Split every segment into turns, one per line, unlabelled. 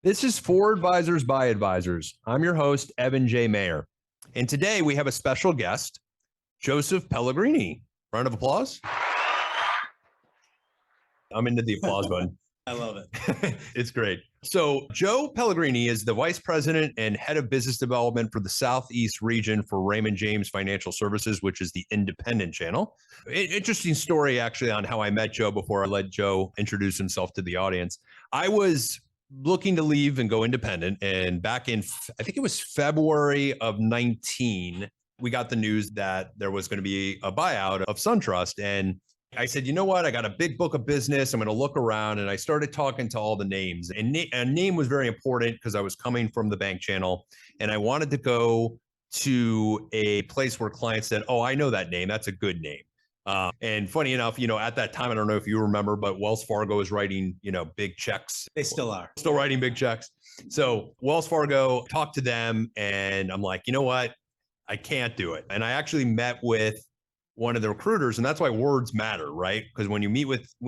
This is For Advisors by Advisors. I'm your host, Evan J. Mayer. And today we have a special guest, Joseph Pellegrini. Round of applause. I'm into the applause button.
I love it.
It's great. So Joe Pellegrini is the Vice President and Head of Business Development for the Southeast region for Raymond James Financial Services, which is the independent channel. Interesting story, actually, on how I met Joe before I let Joe introduce himself to the audience. I was looking to leave and go independent. And back in, I think it was February of 19, we got the news that there was going to be a buyout of SunTrust. And I said, you know what? I got a big book of business. I'm going to look around. And I started talking to all the names. And a name was very important because I was coming from the bank channel and I wanted to go to a place where clients said, oh, I know that name. That's a good name. And funny enough, at that time, I don't know if you remember, but Wells Fargo is writing, big checks.
They still are.
Still writing big checks. So Wells Fargo, talked to them and I'm like, you know what? I can't do it. And I actually met with one of the recruiters, and that's why words matter, right? Because when we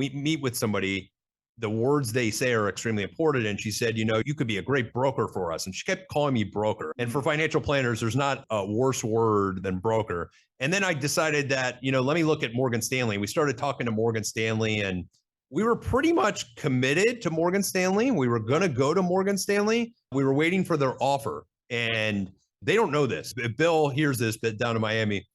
meet with somebody, the words they say are extremely important. And she said, you could be a great broker for us. And she kept calling me broker. And for financial planners, there's not a worse word than broker. And then I decided that, let me look at Morgan Stanley. We started talking to Morgan Stanley and we were pretty much committed to Morgan Stanley. We were going to go to Morgan Stanley. We were waiting for their offer and they don't know this. If Bill hears this, but down in Miami,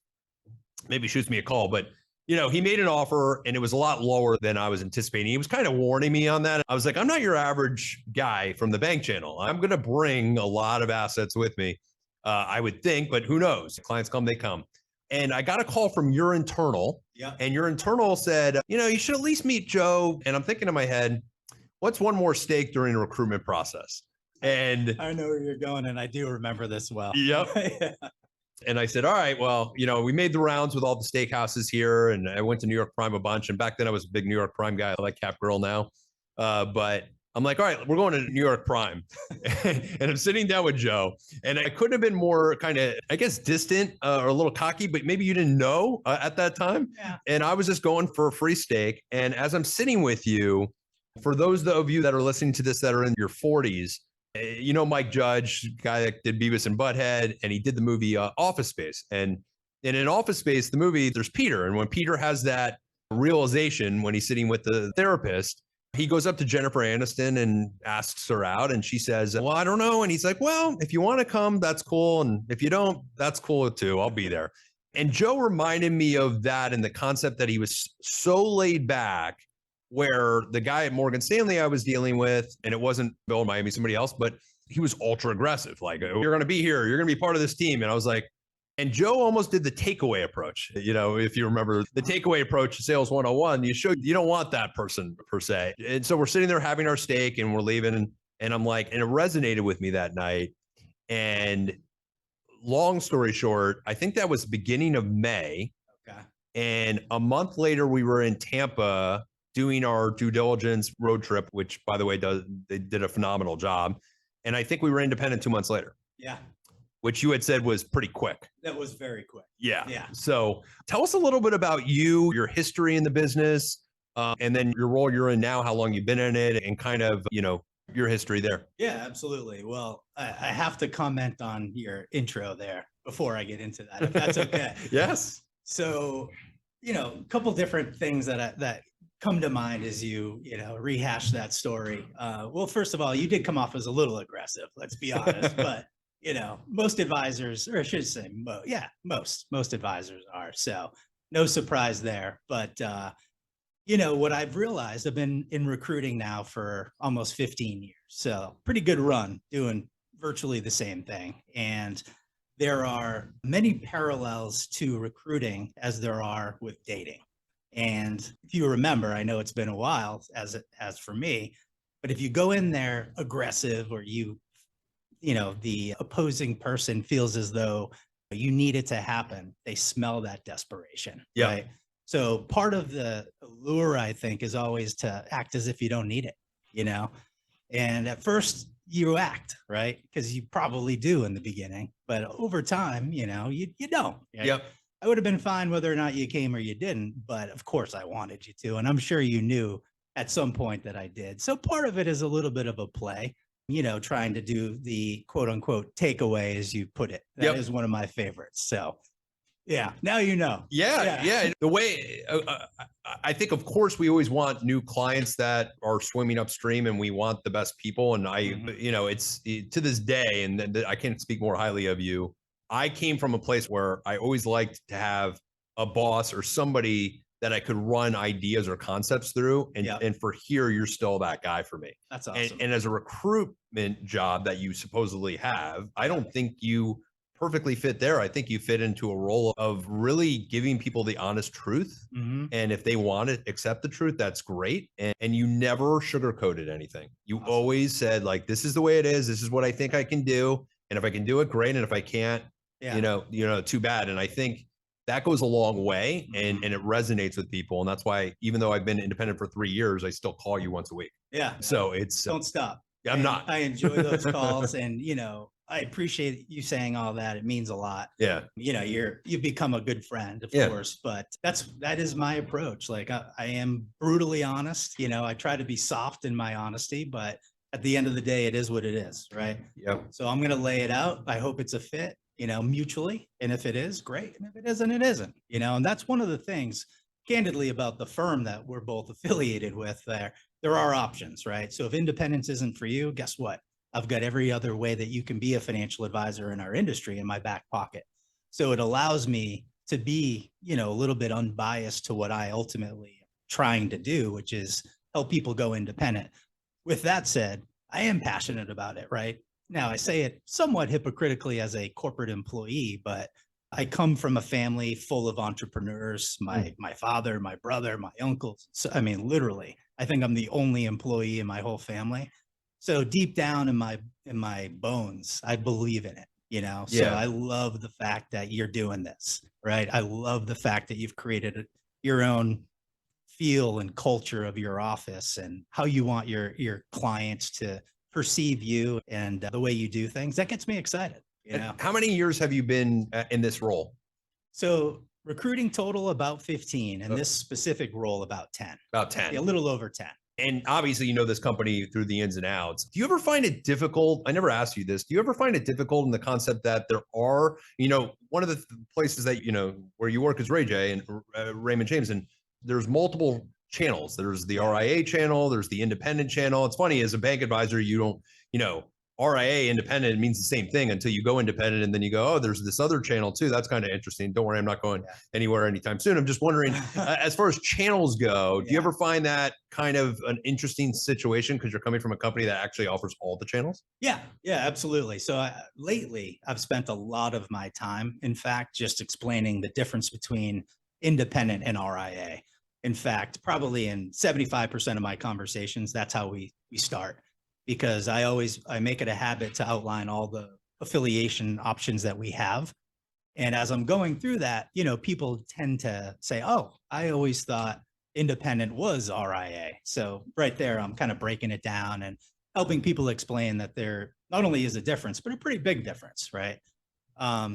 maybe shoots me a call, but he made an offer and it was a lot lower than I was anticipating. He was kind of warning me on that. I was like, I'm not your average guy from the bank channel. I'm going to bring a lot of assets with me. I would think, but who knows? Clients come, they come. And I got a call from your internal.
Yeah.
And your internal said, you should at least meet Joe. And I'm thinking in my head, what's one more stake during a recruitment process? And
I know where you're going. And I do remember this well.
Yep. Yeah. And I said, all right, well, we made the rounds with all the steakhouses here and I went to New York Prime a bunch. And back then I was a big New York Prime guy. I like Cap Grill now. But I'm like, all right, we're going to New York Prime. And I'm sitting down with Joe and I couldn't have been more kind of, I guess, distant or a little cocky, but maybe you didn't know at that time.
Yeah.
And I was just going for a free steak. And as I'm sitting with you, for those of you that are listening to this that are in your 40s, Mike Judge, guy that did Beavis and Butthead, and he did the movie Office Space. And in Office Space, the movie, there's Peter. And when Peter has that realization when he's sitting with the therapist, he goes up to Jennifer Aniston and asks her out. And she says, well, I don't know. And he's like, well, if you want to come, that's cool. And if you don't, that's cool too. I'll be there. And Joe reminded me of that and the concept that he was so laid back, where the guy at Morgan Stanley I was dealing with, and it wasn't Bill in Miami, somebody else, but he was ultra aggressive. Like, you're going to be here. You're going to be part of this team. And I was like, and Joe almost did the takeaway approach. If you remember the takeaway approach to Sales 101, you don't want that person per se. And so we're sitting there having our steak and we're leaving. And I'm like, and it resonated with me that night. And long story short, I think that was beginning of May.
Okay.
And a month later, we were in Tampa doing our due diligence road trip, which, by the way, they did a phenomenal job. And I think we were independent 2 months later.
Yeah.
Which you had said was pretty quick.
That was very quick.
Yeah.
Yeah.
So tell us a little bit about you, your history in the business, and then your role you're in now, how long you've been in it, and kind of, your history there.
Yeah, absolutely. Well, I have to comment on your intro there before I get into that, if that's okay.
Yes.
So, a couple different things that come to mind as you rehash that story. Well, first of all, you did come off as a little aggressive, let's be honest, but most advisors, or I should say, most advisors are. So no surprise there. But, what I've realized, I've been in recruiting now for almost 15 years. So pretty good run doing virtually the same thing. And there are many parallels to recruiting as there are with dating. And if you remember, I know it's been a while as for me, but if you go in there aggressive or the opposing person feels as though you need it to happen, they smell that desperation.
Yeah.
Right? So part of the allure, I think, is always to act as if you don't need it, and at first you act, right? Because you probably do in the beginning, but over time, you don't. Right?
Yep.
I would have been fine whether or not you came or you didn't, but of course I wanted you to. And I'm sure you knew at some point that I did. So part of it is a little bit of a play, trying to do the quote unquote takeaway, as you put it. That is one of my favorites. So yeah, now you know.
Yeah. The way I think, of course, we always want new clients that are swimming upstream, and we want the best people. And it's to this day, and I can't speak more highly of you. I came from a place where I always liked to have a boss or somebody that I could run ideas or concepts through. And for here, you're still that guy for me.
That's awesome.
And as a recruitment job that you supposedly have, I don't think you perfectly fit there. I think you fit into a role of really giving people the honest truth. And if they want to accept the truth, that's great. And you never sugarcoated anything. You always said, like, this is the way it is. This is what I think I can do. And if I can do it, great. And if I can't, too bad. And I think that goes a long way, and it resonates with people. And that's why, even though I've been independent for 3 years, I still call you once a week.
Yeah.
So it's
don't stop.
I'm not.
I enjoy those calls, and I appreciate you saying all that. It means a lot.
Yeah.
You've become a good friend, of course, but that is my approach. Like I am brutally honest. I try to be soft in my honesty, but at the end of the day, it is what it is, right?
Yep.
So I'm going to lay it out. I hope it's a fit, mutually. And if it is, great. And if it isn't, it isn't, and that's one of the things, candidly, about the firm that we're both affiliated with. There are options, right? So if independence isn't for you, guess what? I've got every other way that you can be a financial advisor in our industry in my back pocket. So it allows me to be, a little bit unbiased to what I ultimately am trying to do, which is help people go independent. With that said, I am passionate about it, right? Now, I say it somewhat hypocritically as a corporate employee, but I come from a family full of entrepreneurs. My father, my brother, my uncles. So, I mean, literally, I think I'm the only employee in my whole family. So deep down in my bones, I believe in it, So I love the fact that you're doing this, right? I love the fact that you've created your own feel and culture of your office and how you want your clients to perceive you and the way you do things. That gets me excited.
How many years have you been in this role?
So recruiting total about 15, and this specific role about 10.
About 10.
Yeah, a little over 10.
And obviously, this company through the ins and outs. Do you ever find it difficult? I never asked you this. Do you ever find it difficult in the concept that there are, one of the places that, where you work is Ray J and Raymond James, and there's multiple channels. There's the RIA channel. There's the independent channel. It's funny, as a bank advisor, you don't, RIA independent means the same thing until you go independent, and then you go, oh, there's this other channel too. That's kind of interesting. Don't worry, I'm not going anywhere anytime soon. I'm just wondering, as far as channels go, do you ever find that kind of an interesting situation because you're coming from a company that actually offers all the channels?
Yeah, absolutely. So lately, I've spent a lot of my time, in fact, just explaining the difference between independent and RIA. In fact, probably in 75% of my conversations, that's how we start. Because I make it a habit to outline all the affiliation options that we have. And as I'm going through that, people tend to say, oh, I always thought independent was RIA. So right there, I'm kind of breaking it down and helping people explain that there not only is a difference, but a pretty big difference, right?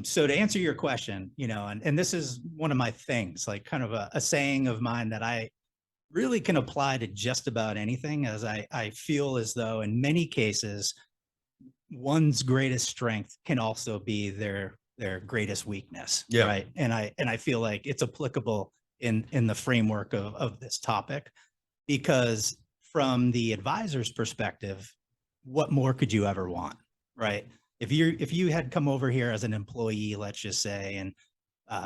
So to answer your question, and this is one of my things, like kind of a saying of mine that I really can apply to just about anything, as I feel as though in many cases, one's greatest strength can also be their greatest weakness. Right. And I feel like it's applicable in the framework of this topic, because from the advisor's perspective, what more could you ever want? Right. If you had come over here as an employee, let's just say, and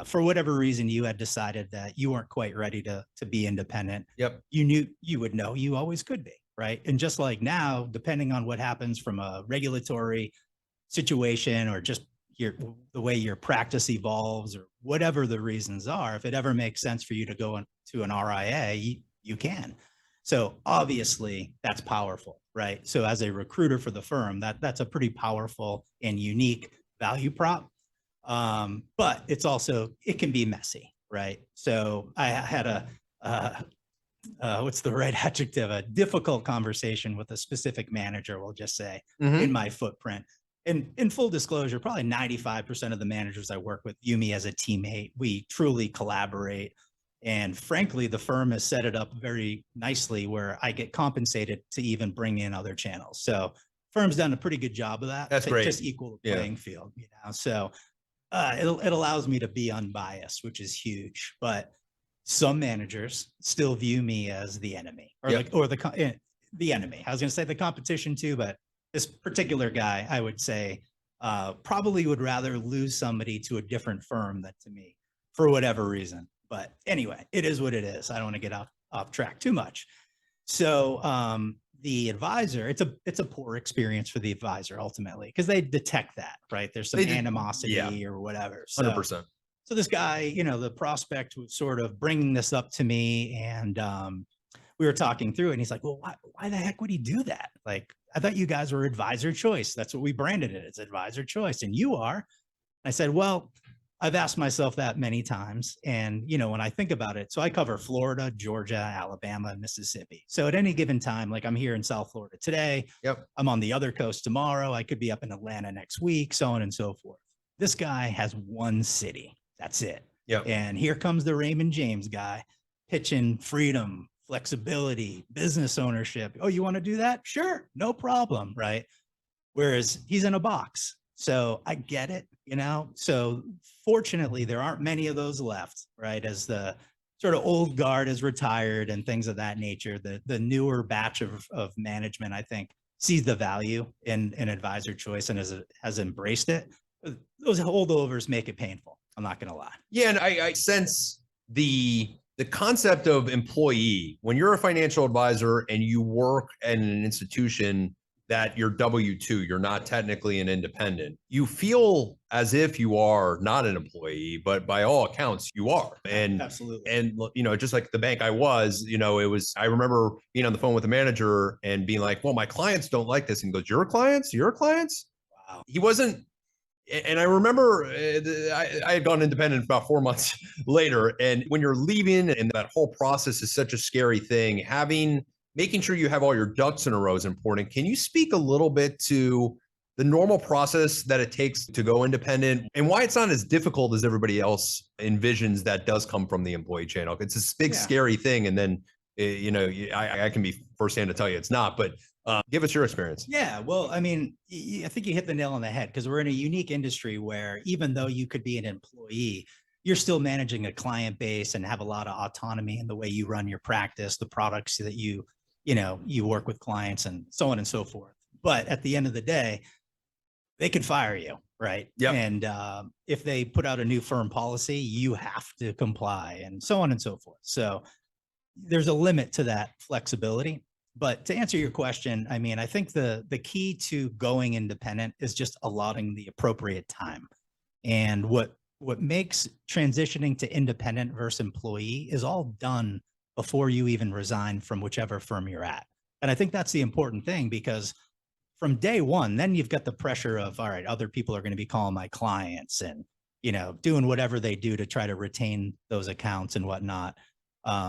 for whatever reason, you had decided that you weren't quite ready to be independent. You would know you always could be, right? And just like now, depending on what happens from a regulatory situation or just the way your practice evolves or whatever the reasons are, if it ever makes sense for you to go into an RIA, you can. So obviously that's powerful, right? So as a recruiter for the firm, that's a pretty powerful and unique value prop. But it can be messy, right? So I had what's the right adjective? A difficult conversation with a specific manager, we'll just say, in my footprint. in full disclosure, probably 95% of the managers I work with view me as a teammate. We truly collaborate. And frankly, the firm has set it up very nicely where I get compensated to even bring in other channels. So firm's done a pretty good job of that.
That's
to
great.
just equal the playing field, you know? So it allows me to be unbiased, which is huge. But some managers still view me as the enemy or the enemy. I was going to say the competition too, but this particular guy, I would say, probably would rather lose somebody to a different firm than to me for whatever reason. But anyway, it is what it is. I don't want to get off track too much. So the advisor, it's a poor experience for the advisor ultimately because they detect that, right? There's some animosity or whatever. So,
100%.
So this guy, you know, the prospect was sort of bringing this up to me, and we were talking through it, and he's like, well, why the heck would he do that? Like, I thought you guys were advisor choice. That's what we branded it. It's advisor choice. And you are. I said, well, I've asked myself that many times. And, you know, when I think about it, so I cover Florida, Georgia, Alabama, and Mississippi. So at any given time, like I'm here in South Florida today, I'm on the other coast tomorrow. I could be up in Atlanta next week, so on and so forth. This guy has one city. That's it. And here comes the Raymond James guy pitching freedom, flexibility, business ownership. Oh, you want to do that? Sure. No problem. Right. Whereas he's in a box. So I get it, you know? So fortunately, there aren't many of those left, right? As the sort of old guard is retired and things of that nature, the newer batch of management, I think, sees the value in advisor choice and has embraced it. Those holdovers make it painful. I'm not going to lie.
Yeah. And I sense the concept of employee, when you're a financial advisor and you work at an institution that you're W-2, you're not technically an independent, you feel as if you are not an employee, but by all accounts you are. And
absolutely.
And, you know, just like the bank I was, you know, I remember being on the phone with the manager and being like, well, my clients don't like this. And he goes, your clients? Wow. He wasn't. And I remember I had gone independent about 4 months later. And when you're leaving, and that whole process is such a scary thing, making sure you have all your ducks in a row is important. Can you speak a little bit to the normal process that it takes to go independent and why it's not as difficult as everybody else envisions that does come from the employee channel? It's this big, scary thing. And then, you know, I can be firsthand to tell you it's not, but give us your experience.
Yeah, well, I mean, I think you hit the nail on the head because we're in a unique industry where even though you could be an employee, you're still managing a client base and have a lot of autonomy in the way you run your practice, the products that you work with clients and so on and so forth. But at the end of the day, they could fire you, right? And if they put out a new firm policy, you have to comply and so on and so forth. So there's a limit to that flexibility. But to answer your question, I mean, I think the key to going independent is just allotting the appropriate time. And what makes transitioning to independent versus employee is all done before you even resign from whichever firm you're at. And I think that's the important thing because from day one, then you've got the pressure of, all right, other people are going to be calling my clients and, you know, doing whatever they do to try to retain those accounts and whatnot.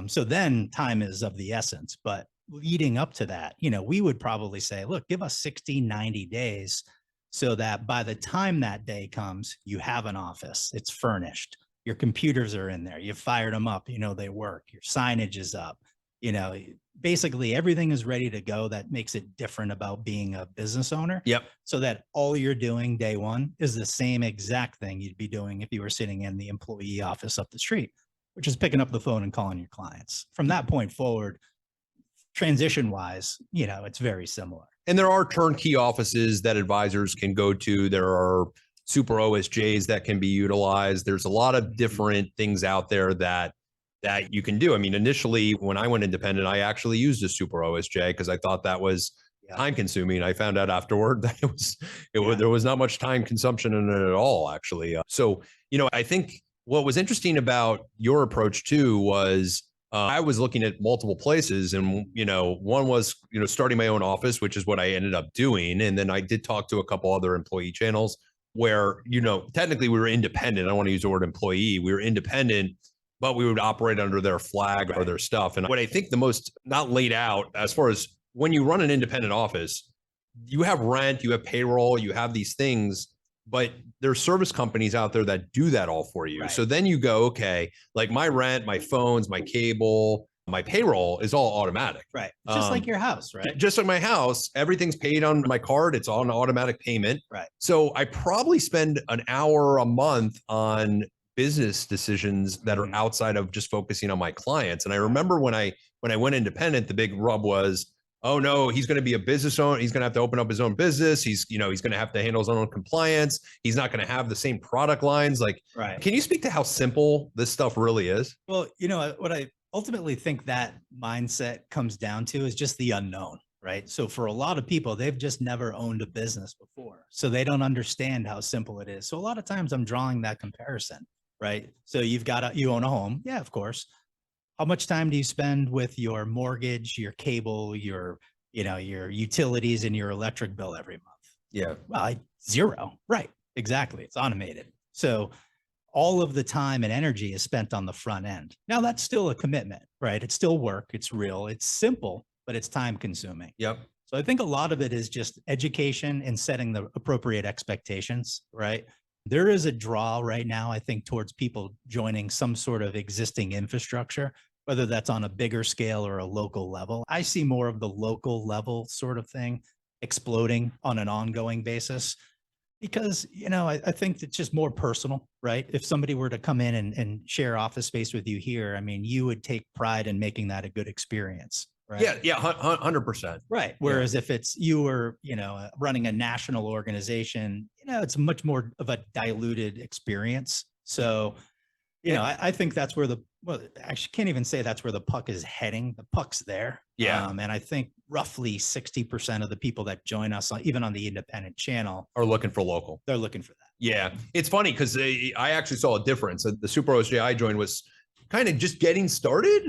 So then time is of the essence. But leading up to that, you know, we would probably say, look, give us 60, 90 days so that by the time that day comes, you have an office, it's furnished, your computers are in there, you've fired them up, you know, they work, your signage is up, you know, basically everything is ready to go. That makes it different about being a business owner. So that all you're doing day one is the same exact thing you'd be doing if you were sitting in the employee office up the street, which is picking up the phone and calling your clients. From that point forward, transition wise, you know, it's very similar.
And there are turnkey offices that advisors can go to. There are super OSJs that can be utilized. There's a lot of different things out there that you can do. I mean, initially when I went independent, I actually used a super OSJ because I thought that was time consuming. I found out afterward that there was not much time consumption in it at all, actually. So, you know, I think what was interesting about your approach too was I was looking at multiple places, and, you know, one was, you know, starting my own office, which is what I ended up doing. And then I did talk to a couple other employee channels where, you know, technically we were independent. I don't want to use the word employee. We were independent, but we would operate under their flag or their stuff. And what I think the most not laid out as far as when you run an independent office, you have rent, you have payroll, you have these things, but there's service companies out there that do that all for you.
Right.
So then you go, okay, like my rent, my phones, my cable, my payroll is all automatic.
Right. Just like your house, right?
Just like my house, everything's paid on my card. It's all an automatic payment.
Right.
So I probably spend an hour a month on business decisions that are outside of just focusing on my clients. And I remember when I went independent, the big rub was, oh no, he's going to be a business owner. He's going to have to open up his own business. He's going to have to handle his own compliance. He's not going to have the same product lines. Like,
right.
Can you speak to how simple this stuff really is?
Well, what I ultimately think that mindset comes down to is just the unknown, right? So for a lot of people, they've just never owned a business before. So they don't understand how simple it is. So a lot of times I'm drawing that comparison, right? So you own a home. Yeah, of course. How much time do you spend with your mortgage, your cable, your utilities and your electric bill every month?
Yeah.
Well, 0. Right. Exactly. It's automated. So all of the time and energy is spent on the front end. Now that's still a commitment, right? It's still work. It's real. It's simple, but it's time consuming.
Yep.
So I think a lot of it is just education and setting the appropriate expectations, right? There is a draw right now, I think, towards people joining some sort of existing infrastructure, whether that's on a bigger scale or a local level. I see more of the local level sort of thing exploding on an ongoing basis because, I think it's just more personal, right? If somebody were to come in and share office space with you here, I mean, you would take pride in making that a good experience. Right?
Yeah, 100%.
Right. Whereas if it's you were, running a national organization, it's much more of a diluted experience. So, I think that's where actually can't even say that's where the puck is heading. The puck's there.
Yeah.
And I think roughly 60% of the people that join us, even on the independent channel,
are looking for local.
They're looking for that.
Yeah. It's funny because I actually saw a difference. The Super OSJ I joined was kind of just getting started.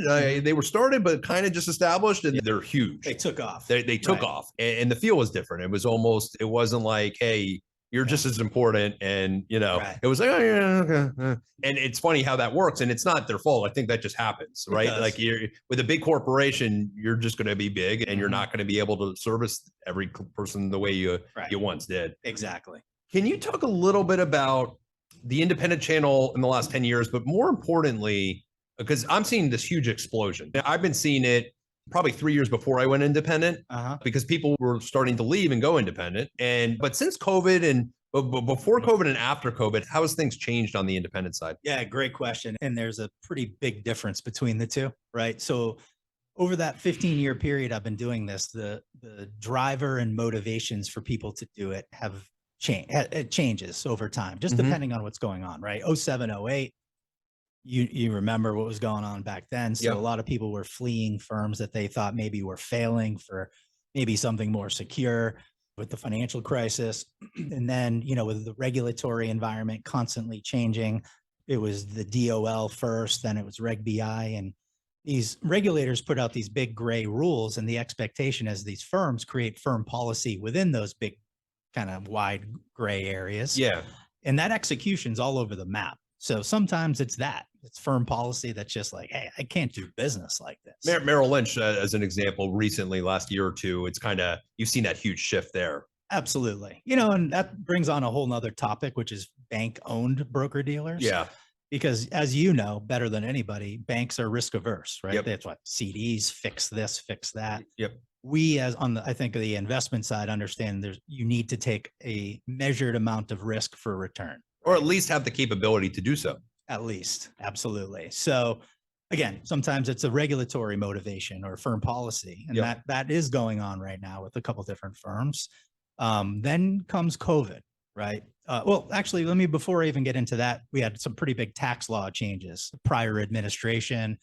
They were started, but kind of just established, and they're huge.
They took off.
They took off, and the feel was different. It wasn't like, hey, you're just as important, and it was like, oh yeah, okay. And it's funny how that works, and it's not their fault. I think that just happens, right? Like you're with a big corporation, you're just going to be big, and you're not going to be able to service every person the way you once did.
Exactly.
Can you talk a little bit about the independent channel in the last 10 years, but more importantly, because I'm seeing this huge explosion. I've been seeing it probably 3 years before I went independent because people were starting to leave and go independent. But since COVID and before COVID and after COVID, how has things changed on the independent side?
Yeah, great question. And there's a pretty big difference between the two, right? So over that 15-year period I've been doing this, the driver and motivations for people to do it have changed. It changes over time, just depending on what's going on, right? 07, 08. You remember what was going on back then. So a lot of people were fleeing firms that they thought maybe were failing for maybe something more secure with the financial crisis. And then, with the regulatory environment constantly changing, it was the DOL first, then it was Reg BI. And these regulators put out these big gray rules, and the expectation is these firms create firm policy within those big kind of wide gray areas.
Yeah.
And that execution's all over the map. So sometimes it's firm policy that's just like, hey, I can't do business like this.
Merrill Lynch, as an example, recently, last year or two, it's kind of, you've seen that huge shift there.
Absolutely. And that brings on a whole nother topic, which is bank-owned broker-dealers.
Yeah.
Because as you know, better than anybody, banks are risk averse, right? That's what CDs, fix this, fix that.
Yep.
We I think the investment side understand you need to take a measured amount of risk for return.
Or at least have the capability to do so.
At least. Absolutely. So again, sometimes it's a regulatory motivation or firm policy. And that is going on right now with a couple different firms. Then comes COVID, right? Well, actually, before I even get into that, we had some pretty big tax law changes, prior administration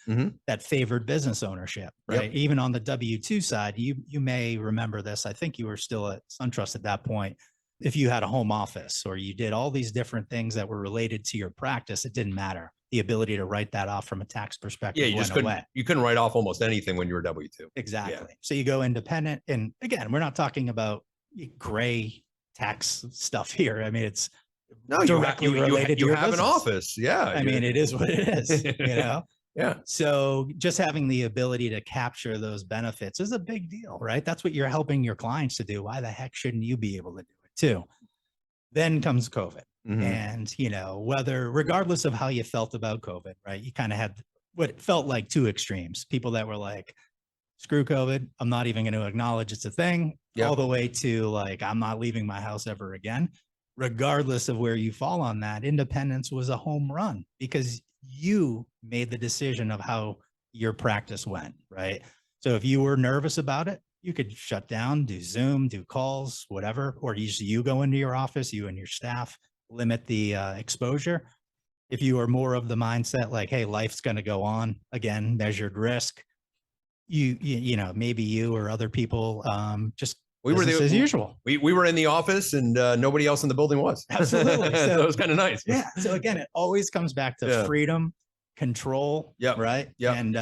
that favored business ownership, right? Even on the W-2 side, you may remember this. I think you were still at SunTrust at that point. If you had a home office or you did all these different things that were related to your practice, it didn't matter. The ability to write that off from a tax perspective
you couldn't write off almost anything when you were W-2.
Exactly. Yeah. So you go independent. And again, we're not talking about gray tax stuff here. I mean, it's
directly related to your
business.
An office. Yeah.
I mean, it is what it is,
Yeah.
So just having the ability to capture those benefits is a big deal, right? That's what you're helping your clients to do. Why the heck shouldn't you be able to do it too? Then comes COVID.
Mhm.
And, regardless of how you felt about COVID, right? You kind of had what felt like two extremes. People that were like, screw COVID, I'm not even going to acknowledge it's a thing, all
Yep.
the way to like, I'm not leaving my house ever again. Regardless of where you fall on that, independence was a home run because you made the decision of how your practice went, right? So if you were nervous about it, you could shut down, do Zoom, do calls, whatever, or you go into your office, you and your staff limit the exposure. If you are more of the mindset like, hey, life's going to go on, again, measured risk, maybe you or other people just
We were
business as usual.
we were in the office and nobody else in the building was.
Absolutely.
So it was kind of nice.
Yeah. So again, it always comes back to
Yeah.
freedom, control,
Yep.
right?
Yep.
And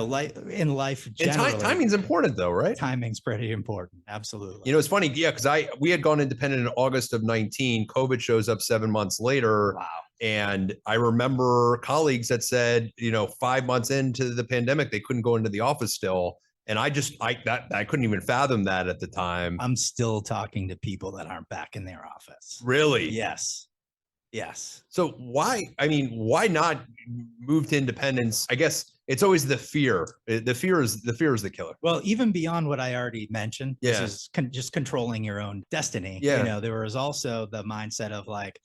life in life
And
generally,
timing's important though, right?
timing's pretty important. Absolutely.
You know, it's funny, yeah, because we had gone independent in August of 19. COVID shows up 7 months later.
Wow.
And I remember colleagues that said, 5 months into the pandemic, they couldn't go into the office still. And I couldn't even fathom that at the time.
I'm still talking to people that aren't back in their office.
Really?
Yes. Yes.
So why not move to independence? I guess it's always the fear. The fear is the killer.
Well, even beyond what I already mentioned,
Yeah.
this is just controlling your own destiny.
Yeah.
There was also the mindset of like,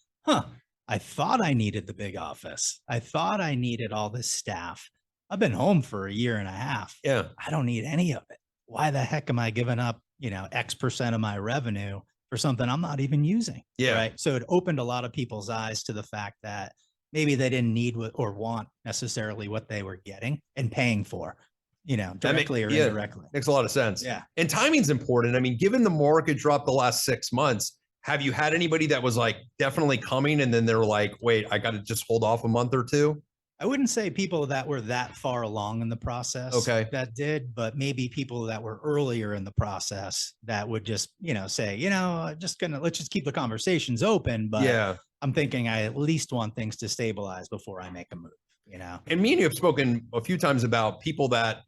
I thought I needed the big office. I thought I needed all this staff. I've been home for a year and a half.
Yeah.
I don't need any of it. Why the heck am I giving up, X% of my revenue for something I'm not even using?
Yeah.
Right. So it opened a lot of people's eyes to the fact that maybe they didn't need or want necessarily what they were getting and paying for, directly or indirectly.
Makes a lot of sense.
Yeah.
And timing's important. I mean, given the market dropped the last 6 months, have you had anybody that was like definitely coming and then they're like, wait, I got to just hold off a month or two?
I wouldn't say people that were that far along in the process
Okay.
that did, but maybe people that were earlier in the process that would just, say, let's just keep the conversations open. But
Yeah.
I'm thinking I at least want things to stabilize before I make a move,
And me and you have spoken a few times about people that,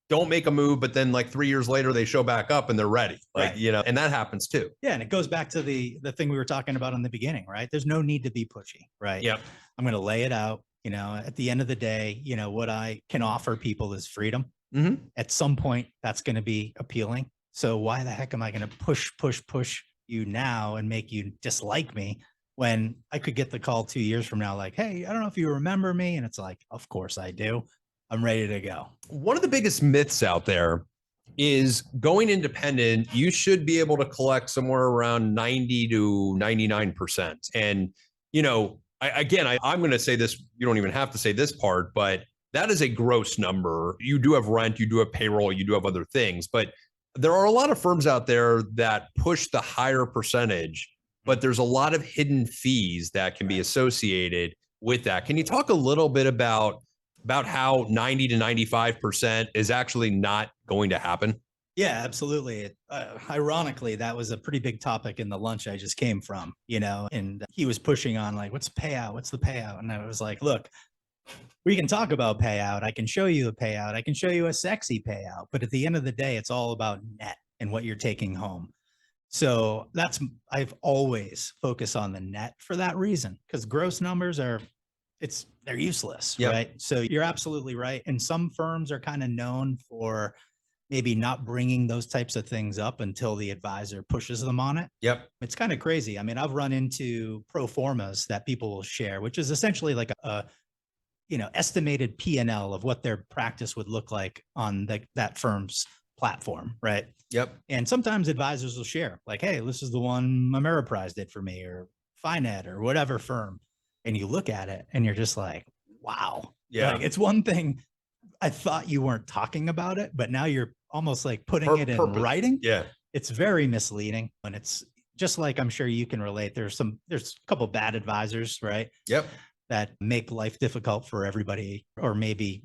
don't make a move, but then like 3 years later, they show back up and they're ready. Like,
Right.
and that happens too.
Yeah. And it goes back to the thing we were talking about in the beginning, right? There's no need to be pushy, right?
Yep.
I'm going to lay it out. At the end of the day, what I can offer people is freedom.
Mm-hmm.
At some point, that's going to be appealing. So why the heck am I going to push you now and make you dislike me when I could get the call 2 years from now, like, hey, I don't know if you remember me. And it's like, of course I do. I'm ready to go.
One of the biggest myths out there is going independent. You should be able to collect somewhere around 90 to 99%. And, I'm going to say this, you don't even have to say this part, but that is a gross number. You do have rent, you do have payroll, you do have other things, but there are a lot of firms out there that push the higher percentage, but there's a lot of hidden fees that can be associated with that. Can you talk a little bit about how 90 to 95% is actually not going to happen?
Yeah, absolutely. Ironically, that was a pretty big topic in the lunch I just came from, and he was pushing on like, what's the payout? What's the payout? And I was like, look, we can talk about payout. I can show you a payout. I can show you a sexy payout. But at the end of the day, it's all about net and what you're taking home. So I've always focused on the net for that reason, because gross numbers they're useless,
Yep.
right? So you're absolutely right. And some firms are kind of known for maybe not bringing those types of things up until the advisor pushes them on it.
Yep.
It's kind of crazy. I mean, I've run into pro formas that people will share, which is essentially like a estimated P&L of what their practice would look like on that firm's platform, right?
Yep.
And sometimes advisors will share like, hey, this is the one Ameriprise did for me, or Finet, or whatever firm. And you look at it and you're just like, wow.
Yeah.
Like, it's one thing. I thought you weren't talking about it, but now you're almost like putting it in writing.
Yeah.
It's very misleading. And it's just like, I'm sure you can relate. There's a couple bad advisors, right?
Yep.
That make life difficult for everybody, or maybe,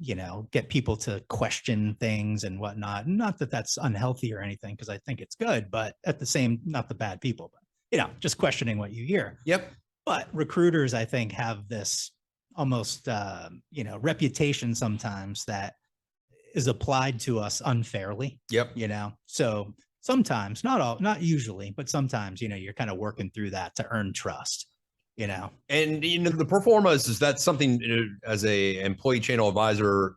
get people to question things and whatnot. Not that that's unhealthy or anything, because I think it's good, but at the same, not the bad people, but, just questioning what you hear.
Yep.
But recruiters, I think, have this almost, reputation sometimes that is applied to us unfairly.
Yep.
So sometimes, not usually, but sometimes, you're kind of working through that to earn trust,
And the performance is that something as a employee channel advisor,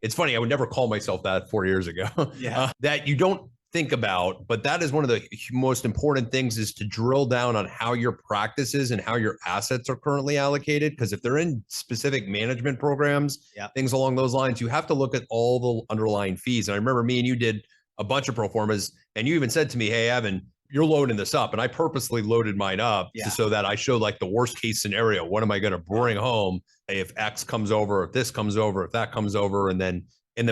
it's funny. I would never call myself that 4 years ago.
Yeah.
That you don't think about, but that is one of the most important things is to drill down on how your practices and how your assets are currently allocated. Because if they're in specific management programs, things along those lines, you have to look at all the underlying fees. And I remember me and you did a bunch of pro formas, and you even said to me, "Hey, Evan, you're loading this up." And I purposely loaded mine up so that I showed like the worst case scenario. What am I going to bring home if X comes over, if this comes over, if that comes over, and then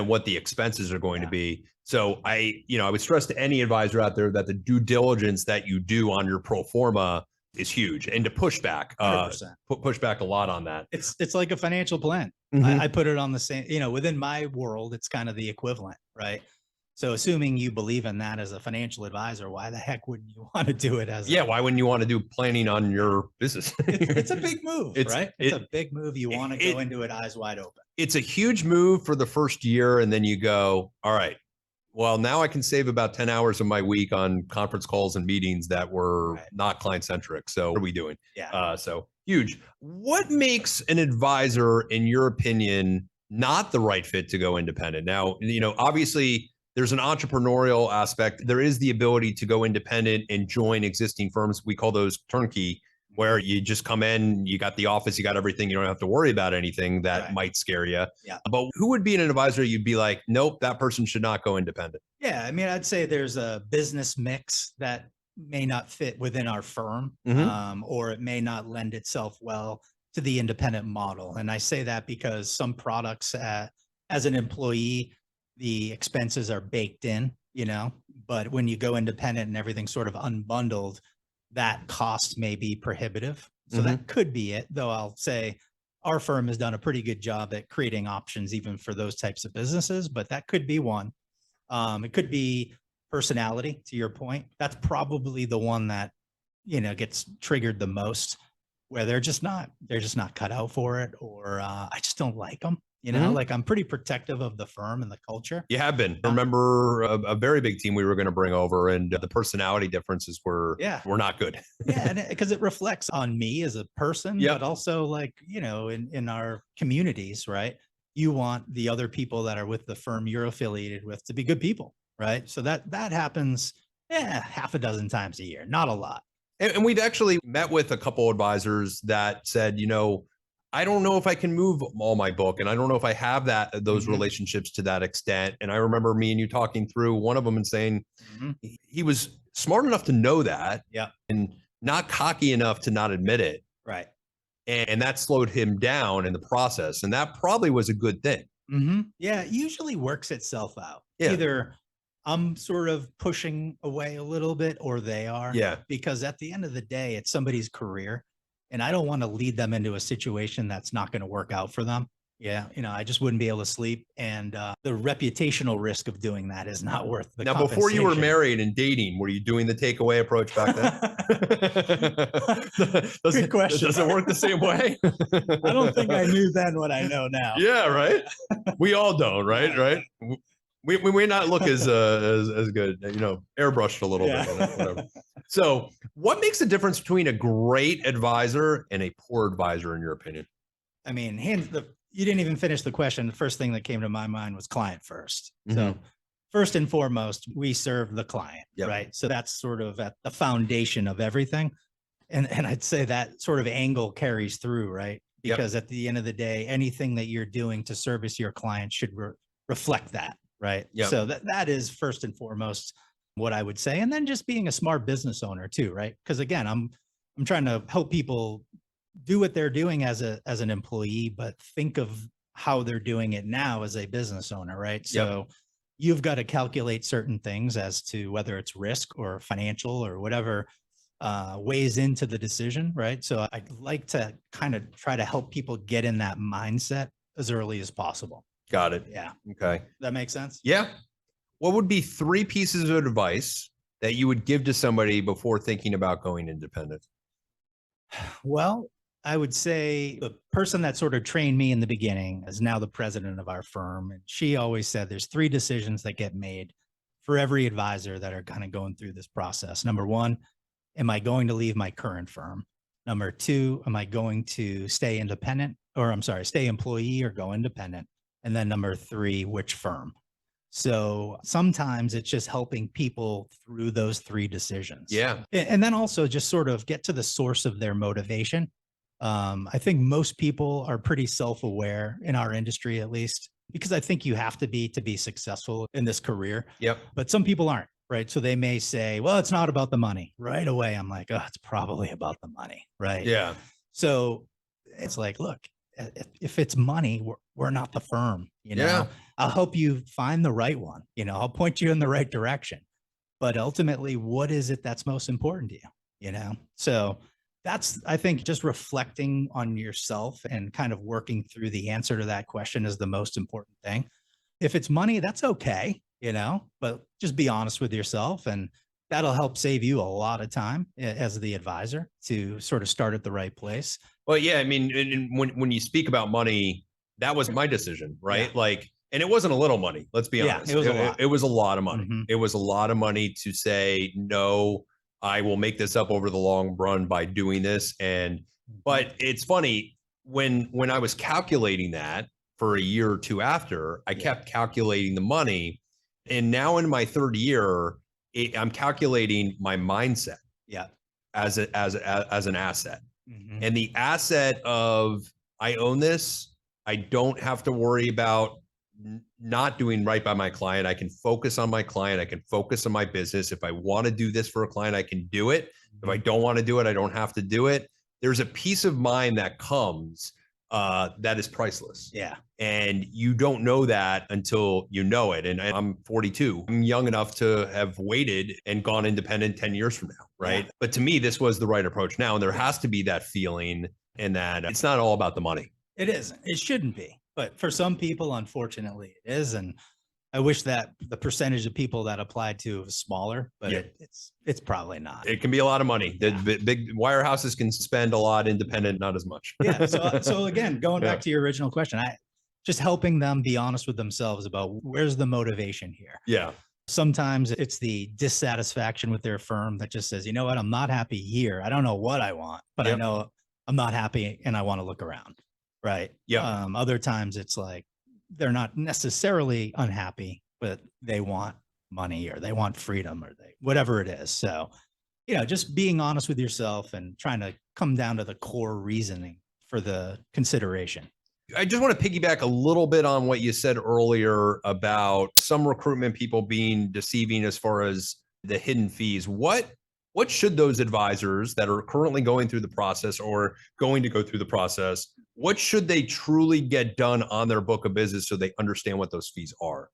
what the expenses are going to be. So I would stress to any advisor out there that the due diligence that you do on your pro forma is huge, and to push back, push back a lot on that.
It's like a financial plan. I put it on the same, within my world, it's kind of the equivalent, right? So assuming you believe in that as a financial advisor, why the heck wouldn't you want to do it as
why wouldn't you want to do planning on your business?
It's a big move, right? It's a big move. You want to go into it eyes wide open.
It's a huge move for the first year, and then you go, all right, well, now I can save about 10 hours of my week on conference calls and meetings that were not client centric. So what are we doing? So huge. What makes an advisor, in your opinion, not the right fit to go independent? Now, obviously there's an entrepreneurial aspect. There is the ability to go independent and join existing firms. We call those turnkey, where you just come in, you got the office, you got everything. You don't have to worry about anything that might scare you. But who would be an advisor you'd be like, nope, that person should not go independent?
Yeah. I mean, I'd say there's a business mix that may not fit within our firm, or it may not lend itself well to the independent model. And I say that because some products, as an employee, the expenses are baked in, but when you go independent and everything's sort of unbundled, that cost may be prohibitive. So that could be it, though I'll say our firm has done a pretty good job at creating options even for those types of businesses, but that could be one. It could be personality, to your point. That's probably the one that, gets triggered the most, where they're just not cut out for it, or I just don't like them. Like I'm pretty protective of the firm and the culture.
You have been. I remember a very big team we were going to bring over, and the personality differences were not good.
And because it reflects on me as a person, but also like, in our communities, right? You want the other people that are with the firm you're affiliated with to be good people, right? So that happens half a dozen times a year, not a lot.
And we've actually met with a couple advisors that said, I don't know if I can move all my book, and I don't know if I have those relationships to that extent. And I remember me and you talking through one of them and saying he was smart enough to know that, and not cocky enough to not admit it.
Right.
And that slowed him down in the process. And that probably was a good thing.
Yeah, it usually works itself out.
Yeah.
Either I'm sort of pushing away a little bit, or they are.
Yeah. Because
at the end of the day, it's somebody's career. And I don't want to lead them into a situation that's not going to work out for them. Yeah. I just wouldn't be able to sleep. And the reputational risk of doing that is not worth the
Now, before you were married and dating, were you doing the takeaway approach back then?
Good question.
Does it work the same way?
I don't think I knew then what I know now.
Yeah, right. We all don't, right? Right. We may not look as good, airbrushed a little bit. Whatever. So what makes the difference between a great advisor and a poor advisor, in your opinion?
I mean, you didn't even finish the question. The first thing that came to my mind was client first. So first and foremost, we serve the client, right? So that's sort of at the foundation of everything. And I'd say that sort of angle carries through, right? Because at the end of the day, anything that you're doing to service your client should reflect that. Right. So that is first and foremost what I would say. And then just being a smart business owner too. Right. Because again, I'm trying to help people do what they're doing as an employee, but think of how they're doing it now as a business owner. Right. So you've got to calculate certain things as to whether it's risk or financial or whatever weighs into the decision. Right. So I'd like to kind of try to help people get in that mindset as early as possible.
Got it.
Yeah.
Okay.
That makes sense?
Yeah. What would be 3 pieces of advice that you would give to somebody before thinking about going independent?
Well, I would say the person that sort of trained me in the beginning is now the president of our firm. And she always said there's 3 decisions that get made for every advisor that are kind of going through this process. Number 1, am I going to leave my current firm? Number 2, am I going to stay independent, or I'm sorry, stay employee or go independent? And then number 3, which firm? So sometimes it's just helping people through those 3 decisions.
Yeah.
And then also just sort of get to the source of their motivation. I think most people are pretty self-aware in our industry, at least, because I think you have to be successful in this career.
Yep.
But some people aren't, right? So they may say, well, it's not about the money. Right away, I'm like, oh, it's probably about the money, right?
Yeah.
So it's like, look, if it's money, we're not the firm, you know.
Yeah.
I'll help you find the right one, you know, I'll point you in the right direction. But ultimately, what is it that's most important to you, you know? So that's, I think, just reflecting on yourself and kind of working through the answer to that question is the most important thing. If it's money, that's okay, you know, but just be honest with yourself, and that'll help save you a lot of time as the advisor to sort of start at the right place.
Well, yeah, I mean, and when you speak about money, that was my decision, right?
Yeah.
Like, and it wasn't a little money. Let's be
Yeah,
honest.
it was a lot.
It was a lot of money.
Mhm.
It was a lot of money to say, no, I will make this up over the long run by doing this. And, but it's funny when I was calculating that for a year or 2 after, I kept calculating the money. And now in my 3rd year, I'm calculating my mindset
Yeah.
as an asset.
Mhm.
And the asset of, I own this. I don't have to worry about not doing right by my client. I can focus on my client. I can focus on my business. If I want to do this for a client, I can do it. If I don't want to do it, I don't have to do it. There's a peace of mind that comes that is priceless.
Yeah.
And you don't know that until you know it. And I'm 42. I'm young enough to have waited and gone independent 10 years from now, right?
Yeah.
But to me, this was the right approach now. And there has to be that feeling, and that it's not all about the money.
It isn't. It shouldn't be. But for some people, unfortunately, it is. And I wish that the percentage of people that applied to was smaller, but
Yeah.
it's probably not.
It can be a lot of money. The
Yeah.
big wirehouses can spend a lot, independent, not as much.
Yeah. So again, going
Yeah.
back to your original question, I just helping them be honest with themselves about where's the motivation here.
Yeah.
Sometimes it's the dissatisfaction with their firm that just says, you know what, I'm not happy here. I don't know what I want, but I
Yep.
know I'm not happy and I want to look around. Right.
Yeah.
Other times it's like they're not necessarily unhappy, but they want money or they want freedom or whatever it is. So, you know, just being honest with yourself and trying to come down to the core reasoning for the consideration.
I just want to piggyback a little bit on what you said earlier about some recruitment people being deceiving as far as the hidden fees. What should those advisors that are currently going through the process or going to go through the process, what should they truly get done on their book of business so they understand what those fees are?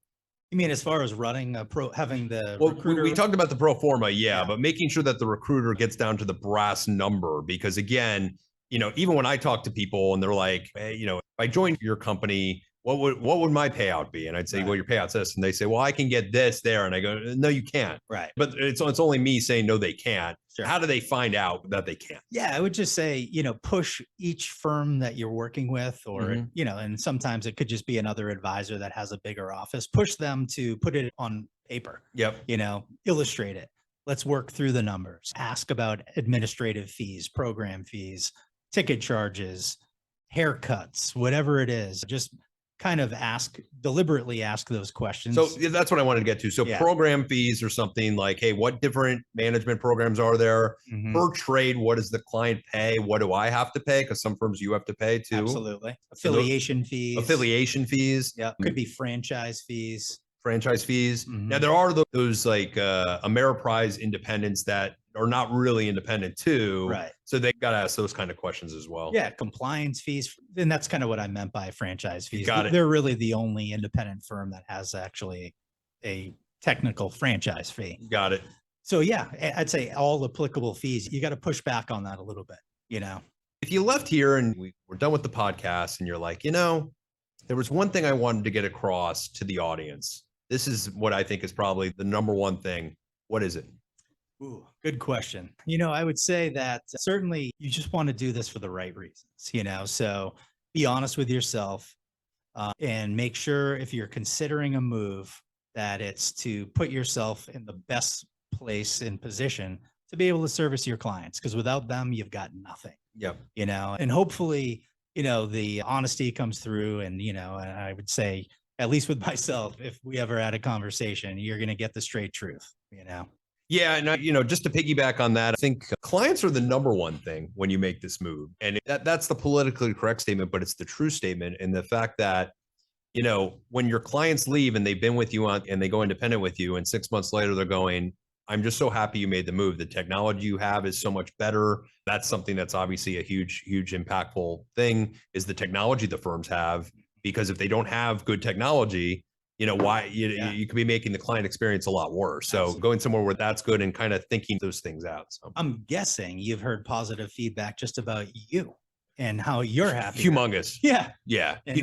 You mean as far as running having the
Well,
recruiter?
we talked about the pro forma, yeah,
Yeah.
but making sure that the recruiter gets down to the brass number, because again, you know, even when I talk to people and they're like, hey, you know, if I joined your company, what would my payout be? And I'd say,
Right.
well, your payout's this. And they say, well, I can get this there. And I go, no, you can't.
Right.
But it's only me saying, no, they can't.
Sure.
How do they find out that they can't?
Yeah, I would just say, you know, push each firm that you're working with, or,
Mhm.
you know, and sometimes it could just be another advisor that has a bigger office. Push them to put it on paper,
Yep.
you know, illustrate it. Let's work through the numbers. Ask about administrative fees, program fees, ticket charges, haircuts, whatever it is. Just kind of deliberately ask those questions.
So that's what I wanted to get to. So
Yeah.
program fees are something like, hey, what different management programs are there?
Mhm.
Per trade, what does the client pay? What do I have to pay? Because some firms you have to pay too.
Absolutely.
So
Affiliation fees.
Affiliation fees.
Yeah. Could be franchise fees.
Franchise fees.
Mhm.
Now there are those like Ameriprise independents that are not really independent too.
Right.
So they got to ask those kind of questions as well.
Yeah, compliance fees. And that's kind of what I meant by franchise fees.
got it.
They're really the only independent firm that has actually a technical franchise fee.
Got it.
So yeah, I'd say all applicable fees, you got to push back on that a little bit, you know?
If you left here and we're done with the podcast and you're like, you know, there was one thing I wanted to get across to the audience. This is what I think is probably the number one thing. What is it?
Ooh, good question. You know, I would say that certainly you just want to do this for the right reasons, you know, so be honest with yourself, and make sure if you're considering a move that it's to put yourself in the best place and position to be able to service your clients. Because without them, you've got nothing,
Yep.
you know, and hopefully, you know, the honesty comes through. And, you know, and I would say, at least with myself, if we ever had a conversation, you're going to get the straight truth, you know?
Yeah, and just to piggyback on that, I think clients are the number one thing when you make this move, and that's the politically correct statement, but it's the true statement, and the fact that when your clients leave and they've been with you and they go independent with you, and 6 months later they're going, I'm just so happy you made the move. The technology you have is so much better. That's something that's obviously a huge, huge impactful thing is the technology the firms have, because if they don't have good technology, why you could be making the client experience a lot worse. So
Absolutely.
going somewhere where that's good and kind of thinking those things out. So
I'm guessing you've heard positive feedback just about you and how you're happy.
humongous.
Yeah.
Yeah.
And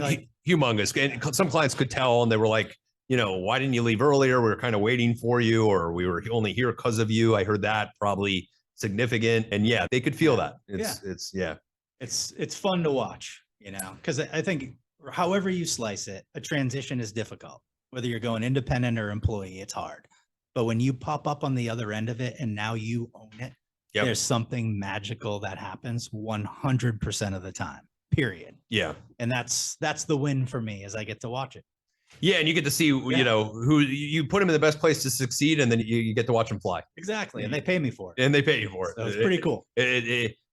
Humongous. And some clients could tell, and they were like, why didn't you leave earlier? We were kind of waiting for you, or we were only here because of you. I heard that probably significant. And yeah, they could feel that.
It's fun to watch, because I think however you slice it, a transition is difficult. Whether you're going independent or employee, it's hard. But when you pop up on the other end of it and now you own it, there's something magical that happens 100% of the time, period.
Yeah.
And that's the win for me, as I get to watch it.
Yeah. And you get to see, who you put them in the best place to succeed, and then you get to watch them fly.
Exactly. And they pay me for it.
And they pay you for it.
So it's pretty cool.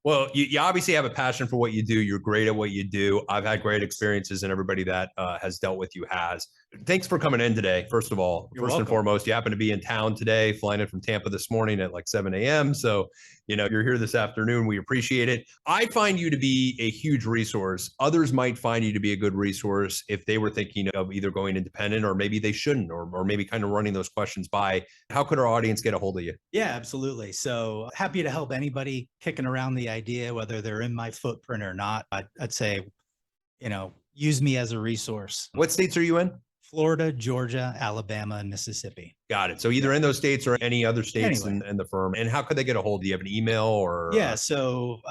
Well, you obviously have a passion for what you do. You're great at what you do. I've had great experiences, and everybody that has dealt with you has. Thanks for coming in today. First of all,
You're
first
welcome.
and foremost, you happen to be in town today, flying in from Tampa this morning at like 7 a.m. So, you're here this afternoon. We appreciate it. I find you to be a huge resource. Others might find you to be a good resource if they were thinking of either going independent, or maybe they shouldn't, or maybe kind of running those questions by. How could our audience get a hold of you?
Yeah, absolutely. So happy to help anybody kicking around the idea, whether they're in my footprint or not. I'd say, use me as a resource.
What states are you in?
Florida, Georgia, Alabama, and Mississippi.
Got it. So either in those states or any other states in the firm. And how could they get a hold? Do you have an email or?
Yeah. So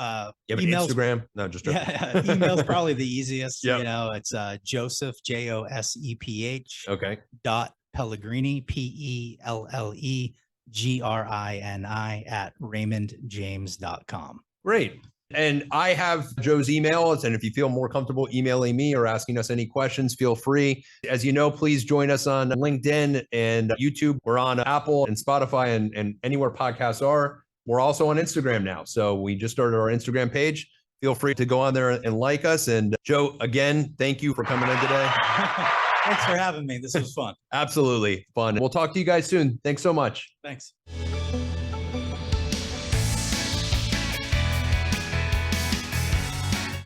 you have an Instagram? No, just
email's probably the easiest.
Yep.
It's Joseph, Joseph
Okay.
Pellegrini, Pellegrini at raymondjames.com.
Great. And I have Joe's emails. And if you feel more comfortable emailing me or asking us any questions, feel free. As you know, please join us on LinkedIn and YouTube. We're on Apple and Spotify and anywhere podcasts are. We're also on Instagram now. So we just started our Instagram page. Feel free to go on there and like us. And Joe, again, thank you for coming in today.
Thanks for having me. This was fun.
Absolutely fun. We'll talk to you guys soon. Thanks so much.
Thanks.